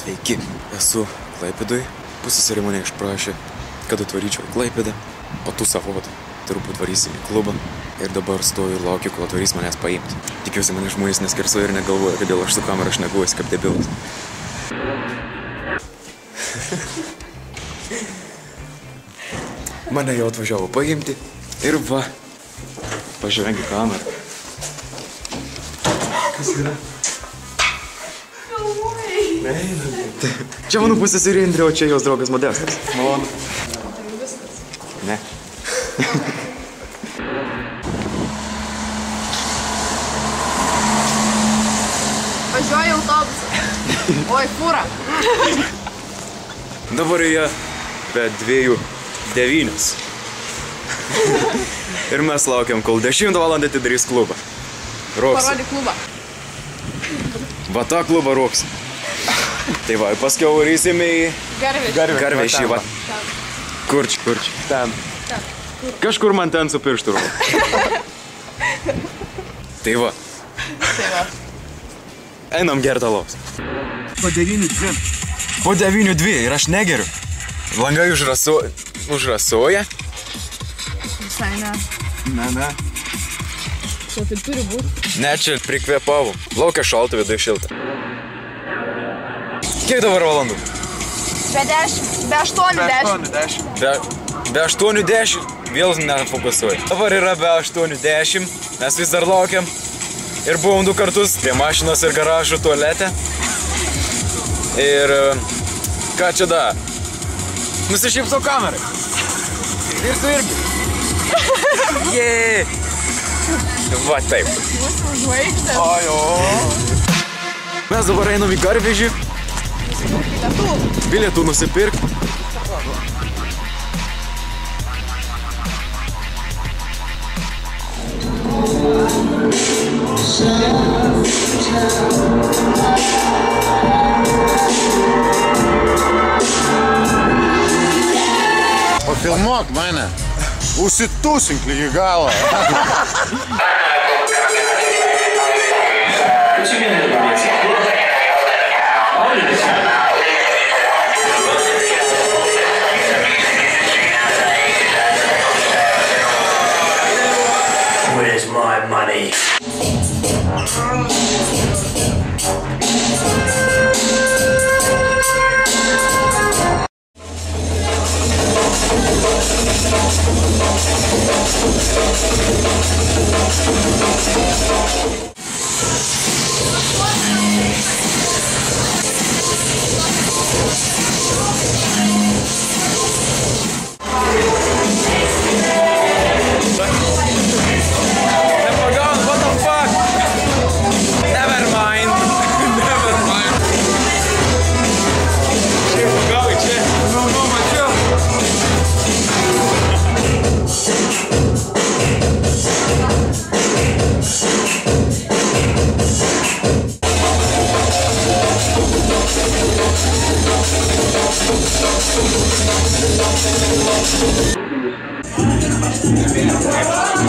Sveiki, esu Klaipėdoj. Pusseserė mane išprašė, kad atvaryčiau į Klaipėdą, patusavot, turbūt varysim į klubą. Ir dabar stoju ir laukiu, kol atvarys manęs paimti. Tikiuosi, mane žmonės neskersuoja ir negalvoja, kodėl aš su kamera šnekuojuosi kaip debilas. Mane jau atvažiavo paimti ir va, pažiūrėk į kamerą. Kas yra? Čia mano pusseserė Indrė, o čia jos draugas Modestas. Malonu. Ne. Važiuoja autobusą. Oi, fūra. Dabar jie be 2:09. Ir mes laukiam, kol 10 valandą atidarys klubą. Roksi. Parodyk klubą. Va tą klubą roksi. Tai va, paskiau varysim į Garvežį. Va. Kur čia? Ten. Kažkur man ten su pirštu rodo. Tai va. Einam gert alaus. Po 9:02. Po 9:02 ir aš negeriu. Langai užrasoja. Visai ne. Ne. Čia taip turi būti. Ne, čia prikvėpavo. Laukia šalta, vidai šilta. Kiek dabar valandų? Be 10. Be 8:10. Be 8:10 vėl nefokusuoju. Dabar yra be 8:10, mes vis dar laukiam. Ir buvom 2 kartus prie mašinos ir garažo tualete. Ir ką čia dar? Nusišypso kamerai. Ir tu irgi. Jee! Va taip. Mūsų žvaigždės. Ojo. Mes dabar einam į Garvežį. Bilietų nusipirk. Pafilmuok mane. Užsitūsink lygi galo. Where's my money?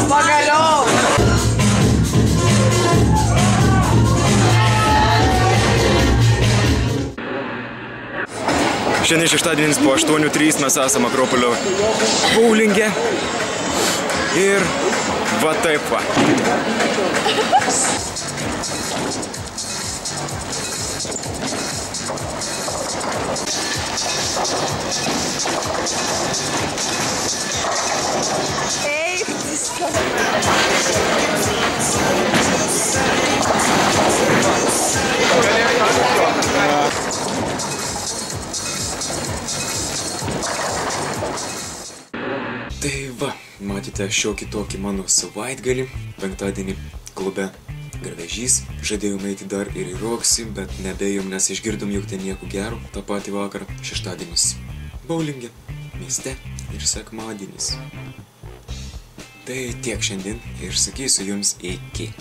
Pagaliau. Šiandien šeštadienis po 8:03 mes esam Akropolio boulinge. Ir va taip va. Tai va, matėte šiokį tokį mano savaitgalį. Penktadienį klube Garvežys. Žadėjom eiti dar ir į Roksi, bet nebėjom, nes išgirdom, jog ten nieko gero. Ta patį vakarą šeštadienis boulinge, mieste ir sekmadienis. Tai tiek šiandien ir sakysiu jums iki.